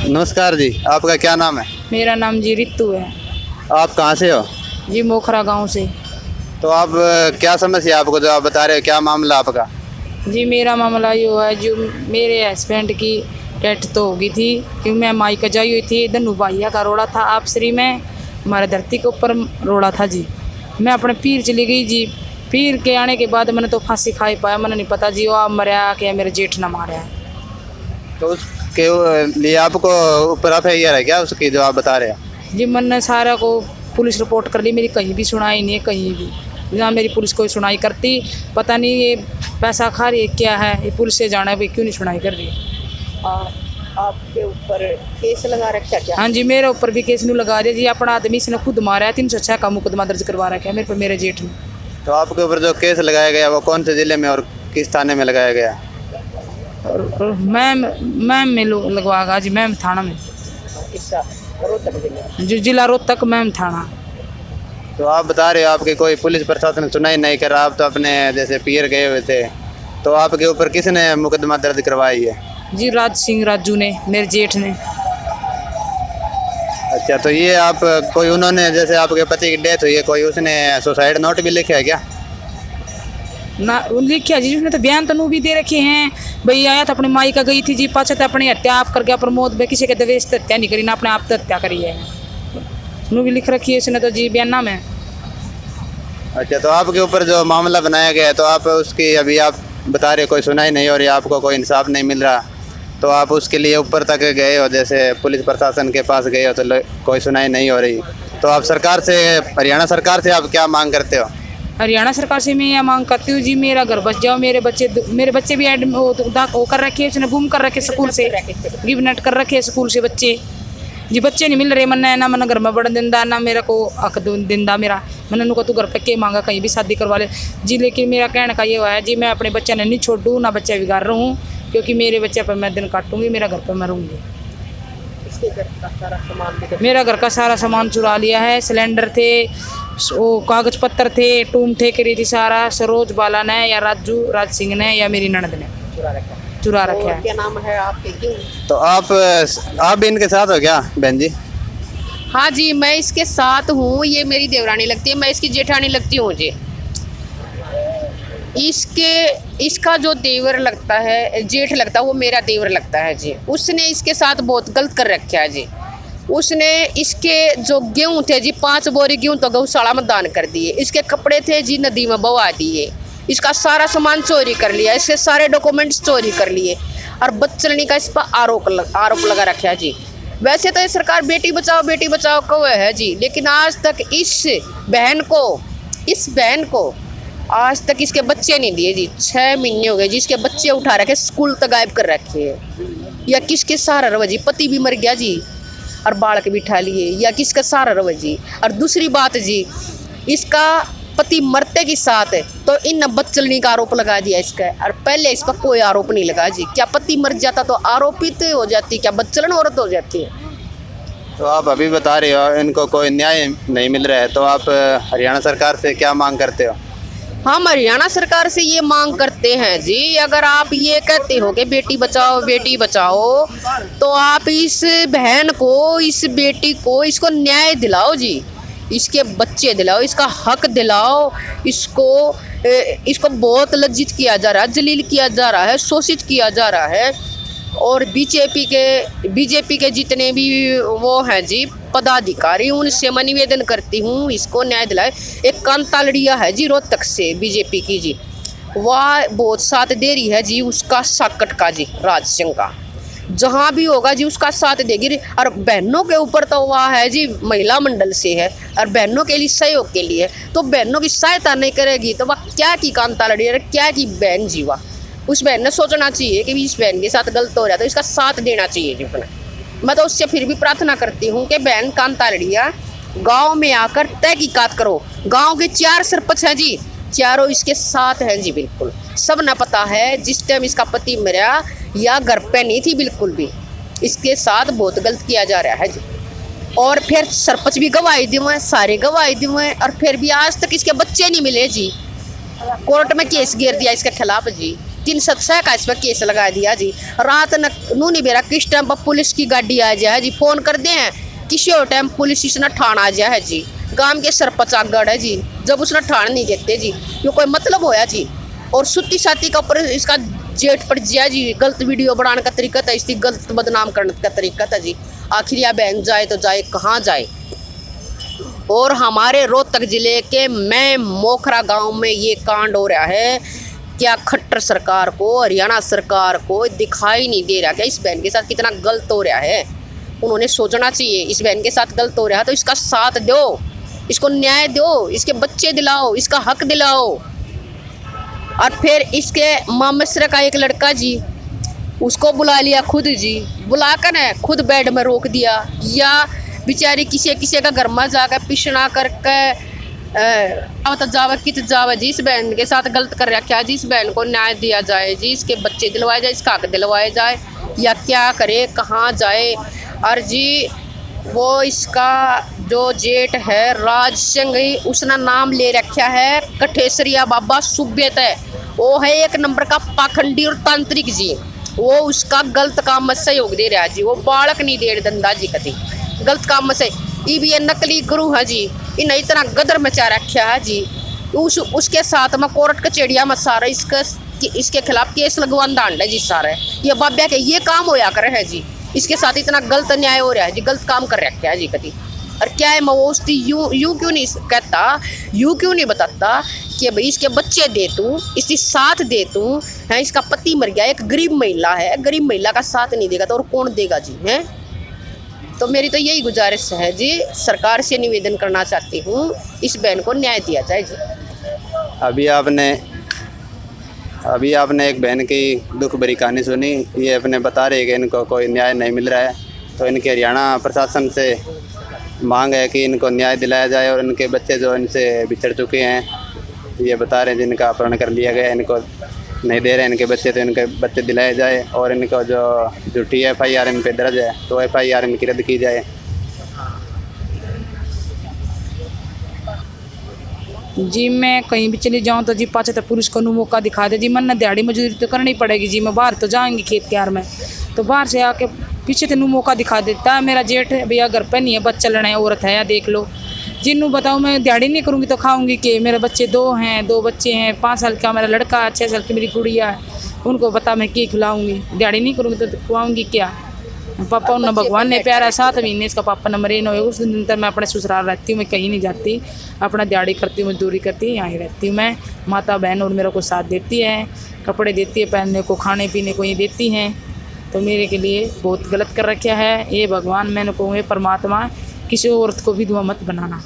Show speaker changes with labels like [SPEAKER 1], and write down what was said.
[SPEAKER 1] नमस्कार जी, आपका क्या नाम है?
[SPEAKER 2] मेरा नाम जी रितु है।
[SPEAKER 1] आप कहाँ से हो?
[SPEAKER 2] जी मोखरा गांव से।
[SPEAKER 1] तो आप क्या समस्या आपको जो आप बता रहे हो, क्या मामला आपका?
[SPEAKER 2] जी मेरा मामला ये हुआ है, जो मेरे हस्बैंड की डेथ तो हो गई थी क्योंकि मैं मायका जाई हुई थी। धनु भाइया का रोड़ा था आपसरी में, हमारे धरती के ऊपर रोड़ा था जी। मैं अपने पीर चली गई जी। पीर के आने के बाद मैंने तो फांसी खाई पाया, मैंने नहीं पता जी वो आप मरा क्या मेरे जेठ ने मारा है।
[SPEAKER 1] तो उसके लिए आपको ऊपर एफआईआर है क्या उसकी जो आप बता रहे हो?
[SPEAKER 2] जी मैंने सारा को पुलिस रिपोर्ट कर ली, मेरी कहीं भी सुनाई नहीं है, कहीं भी जहाँ मेरी पुलिस कोई सुनाई करती। पता नहीं ये पैसा खा रही है क्या है, ये पुलिस से जाना है भाई, क्यों नहीं सुनाई कर रही है।
[SPEAKER 3] आपके ऊपर केस लगा रखा क्या?
[SPEAKER 2] हाँ जी मेरे ऊपर भी केस नहीं लगा दिया जी। अपना आदमी इसने खुद मारा है, 306 का मुकदमा दर्ज करवा रखा है मेरे पे, मेरे जेठ ने।
[SPEAKER 1] तो आपके ऊपर जो केस लगाया गया वो कौन से जिले में और किस थाने में लगाया गया?
[SPEAKER 2] और मैम में लगवागा जी, मैम थाना में,
[SPEAKER 3] किस्सा रोहतक जिले।
[SPEAKER 2] जो जिला रोहतक मैम थाना।
[SPEAKER 1] तो आप बता रहे हो आपकी कोई पुलिस प्रशासन सुनाई नहीं कर रहा, आप तो अपने जैसे पीर गए हुए थे, तो आपके ऊपर किसने मुकदमा दर्ज करवाई है?
[SPEAKER 2] जी राज सिंह राजू ने, मेरे जेठ ने।
[SPEAKER 1] अच्छा, तो ये आप कोई उन्होंने जैसे आपके पति की डेथ हुई है, कोई उसने सुसाइड नोट भी लिखा है क्या?
[SPEAKER 2] ना लिखिया जी उसने तो बयान तनु भी दे रखे हैं भाई। आया था अपनी माई का गई थी जी, पाछे तो अपनी हत्या आप करके प्रमोद भाई किसी के दवेश हत्या नहीं करी ना, अपने आप तो हत्या करी है, नु भी लिख रखी है इसने तो जी बयान नाम है।
[SPEAKER 1] अच्छा, तो आपके ऊपर जो मामला बनाया गया है तो आप उसकी अभी आप बता रहे हो कोई सुनाई नहीं हो रही, आपको कोई इंसाफ नहीं मिल रहा, तो आप उसके लिए ऊपर तक गए हो, जैसे पुलिस प्रशासन के पास गए हो तो कोई सुनाई नहीं हो रही, तो आप सरकार से, हरियाणा सरकार से आप क्या मांग करते हो?
[SPEAKER 2] हरियाणा सरकार से मैं यह मांग करती हूँ जी, मेरा घर बच जाओ। मेरे बच्चे भी वो कर रखे, उसने गुम कर रखे स्कूल से, गिवनेट कर रखे स्कूल से बच्चे जी। बच्चे नहीं मिल रहे मन ना, मैंने घर में बढ़ दिंदा ना मेरे को हक दिंदा मेरा। मैंने उनको तू घर पे के मांगा कहीं भी शादी करवा ले जी, लेकिन मेरा कहने का ये हुआ है जी, मैं अपने बच्चे ने नहीं छोड़ूँ ना बच्चा बिगाड़ रहा हूँ, क्योंकि मेरे बच्चे पर मैं दिन काटूंगी, मेरा घर पर मैं रहूँगी। मेरा घर का सारा सामान चुरा लिया है, सिलेंडर थे, वो कागज पत्तर थे, टूम थे करी थी सारा, सरोज बाला ने या राज सिंह ने या मेरी ननद ने चुरा रखा है।
[SPEAKER 3] क्या नाम है आपके? क्यों?
[SPEAKER 1] तो आप भी इनके साथ हो क्या बहन जी?
[SPEAKER 3] हाँ जी, मैं इसके साथ हूँ। ये मेरी देवरानी लगती है, मैं इसकी जेठानी लगती हूँ जी। इसका जो देवर लगता है, जेठ लगता है, वो मेरा देवर लगता है जी। उसने इसके साथ बहुत गलत कर रखा है जी। उसने इसके जो गेहूँ थे जी, 5 बोरी गेहूँ तो गौशाला में दान कर दिए। इसके कपड़े थे जी, नदी में बहा दिए। इसका सारा सामान चोरी कर लिया, इसके सारे डॉक्यूमेंट्स चोरी कर लिए और बदचलनी का इस पर आरोप लगा रखा है जी। वैसे तो ये सरकार बेटी बचाओ कहो है जी, लेकिन आज तक इस बहन को आज तक इसके बच्चे नहीं दिए जी। 6 महीने हो गए जी, इसके बच्चे उठा रखे, स्कूल तक गायब कर रखे है। या किसके सहारा रहो जी, पति भी मर गया जी और बालक भी उठा लिए, या किसका सहारा रहो जी। और दूसरी बात जी, इसका पति मरते के साथ तो इन बदचलनी का आरोप लगा दिया इसका, और पहले इस पर कोई आरोप नहीं लगा जी। क्या पति मर जाता तो आरोपित हो जाती, क्या बदचलन औरत हो जाती है?
[SPEAKER 1] तो आप अभी बता रहे हो इनको कोई न्याय नहीं मिल रहा है, तो आप हरियाणा सरकार से क्या मांग करते हो?
[SPEAKER 3] हम हरियाणा सरकार से ये मांग करते हैं जी, अगर आप ये कहते हो कि बेटी बचाओ, तो आप इस बहन को, इस बेटी को, इसको न्याय दिलाओ जी। इसके बच्चे दिलाओ, इसका हक दिलाओ। इसको बहुत लज्जित किया जा रहा है, जलील किया जा रहा है, शोषित किया जा रहा है। और बीजेपी के जितने भी वो हैं जी पदाधिकारी, उनसे मैं निवेदन करती हूँ इसको न्याय दिलाए। एक कांता लड़िया है जी रोहतक से बीजेपी की जी, वह बहुत साथ दे रही है जी उसका साकट का जी, राज सिंह का। जहाँ भी होगा जी उसका साथ देगी। और बहनों के ऊपर तो वह है जी महिला मंडल से है, और बहनों के लिए सहयोग के लिए, तो बहनों की सहायता नहीं करेगी तो वह क्या की कांता लड़िया, क्या की बहन जी। वह उस बहन ने सोचना चाहिए कि इस बहन के साथ गलत हो रहा है तो इसका साथ देना चाहिए जी अपना। मैं तो उससे फिर भी प्रार्थना करती हूँ कि बहन कांता लड़िया गांव में आकर तहकीकात करो। गांव के 4 सरपंच हैं जी, चारों इसके साथ हैं जी, बिल्कुल सब न पता है। जिस टाइम इसका पति मरा या घर पे नहीं थी बिल्कुल भी, इसके साथ बहुत गलत किया जा रहा है जी। और फिर सरपंच भी गवाही दी हुए, सारे गवाही दी हुए, और फिर भी आज तक इसके बच्चे नहीं मिले जी। कोर्ट में केस गिर दिया इसके खिलाफ जी। 306 का इस पर केस लगा दिया जी। रात नू नहीं बेरा किस टाइम पर पुलिस की गाड़ी आ जाए जी, फोन कर दे हैं किसी और टाइम पुलिस इसने ठाण आ जाए जी। गांव के सरपंच आगड़ है जी, जब उसने ठाण नहीं देते जी, ये कोई मतलब होया जी। और सुती साथी का ऊपर इसका जेठ पड़ जाए जी, गलत वीडियो बनाने का तरीका था, इसकी गलत बदनाम करने का तरीका था जी। आखिर यह बहन जाए तो जाए कहाँ जाए। और हमारे रोहतक जिले के मैं मोखरा गांव में ये कांड हो रहा है। क्या खट्टर सरकार को, हरियाणा सरकार को दिखाई नहीं दे रहा क्या इस बहन के साथ कितना गलत हो रहा है? उन्होंने सोचना चाहिए, इस बहन के साथ गलत हो रहा है तो इसका साथ दो, इसको न्याय दो, इसके बच्चे दिलाओ, इसका हक दिलाओ। और फिर इसके मामसरे का एक लड़का जी, उसको बुला लिया खुद जी, बुलाकर है खुद बेड में रोक दिया, या बेचारी किसी का घर में जाकर पिछना करके तो जावे कित जावे जी। इस बहन के साथ गलत कर रखा है जी, इस बहन को न्याय दिया जाए जी, इसके बच्चे दिलवाए जाए, इसका हक दिलवाए जाए, या क्या करे, कहाँ जाए। और जी वो इसका जो जेठ है राज सिंह, उसने नाम ले रखा है कठेसरिया बाबा सुब्यत है, वो है एक नंबर का पाखंडी और तांत्रिक जी। वो उसका गलत काम में सहयोग दे रहा है जी, वो बालक नहीं दे धंधा जी, कभी गलत काम में से। ये नकली गुरु है जी, इन्हें इतना गदर मचा रखा है जी। उसके साथ में कोर्ट कचेड़िया में सारा इसके खिलाफ केस लगवान दांड है जी सारे। ये बाब्या के ये काम होया करे है जी, इसके साथ इतना गलत अन्याय हो रहा है जी, गलत काम कर रखा है जी कभी। और क्या है मवोस्ती यूं क्यों नहीं कहता, यूं क्यों नहीं बताता कि भाई इसके बच्चे दे तू, इसकी साथ दे तू है। इसका पति मर गया, एक गरीब महिला है, गरीब महिला का साथ नहीं देगा तो और कौन देगा जी है। तो मेरी तो यही गुजारिश है जी, सरकार से निवेदन करना चाहती हूँ इस बहन को न्याय दिया जाए जी।
[SPEAKER 1] अभी आपने एक बहन की दुख भरी कहानी सुनी, ये अपने बता रहे कि इनको कोई न्याय नहीं मिल रहा है, तो इनके हरियाणा प्रशासन से मांग है कि इनको न्याय दिलाया जाए। और इनके बच्चे जो इनसे बिछड़ चुके हैं, ये बता रहे हैं जिनका अपहरण कर लिया गया, इनको नहीं दे रहे इनके बच्चे, तो इनके बच्चे दिलाए जाए। और इनको जो झूठी FIR इन पे दर्ज है तो FIR इनकी रद्द की जाए।
[SPEAKER 2] जी मैं कहीं भी चली जाऊं तो जी पाचे तो पुलिस को मौका दिखा दे जी, मन दिहाड़ी मजदूरी तो करनी पड़ेगी जी। मैं बाहर तो जाऊंगी खेत क्यार में, तो बाहर से आके पीछे से मौका दिखा देता है। मेरा जेठ भैया घर पे नहीं है, बच्चा लड़ना है, औरत है, या देख लो। जिन्नू बताऊँ मैं दिहाड़ी नहीं करूँगी तो खाऊंगी कि? मेरे बच्चे 2 हैं, 2 बच्चे हैं, 5 साल का मेरा लड़का, 6 साल की मेरी गुड़िया है, उनको बता मैं क्या खिलाऊंगी? दिहाड़ी नहीं करूँगी तो खुआऊँगी क्या? पापा उन्हें भगवान ने प्यारा 7 महीने इसका पापा नंबर 1 हो, उस दिन तक मैं अपने ससुराल रहती हूँ, मैं कहीं नहीं जाती, अपना दिहाड़ी करती हूँ, मजदूरी करती हूँ, यहाँ ही रहती हूँ मैं। माता बहन और मेरे को साथ देती है, कपड़े देती है, पहनने को, खाने पीने को ये देती हैं। तो मेरे के लिए बहुत गलत कर रखा है ये भगवान। मैंने को ये परमात्मा किसी औरत को विधवा मत बनाना।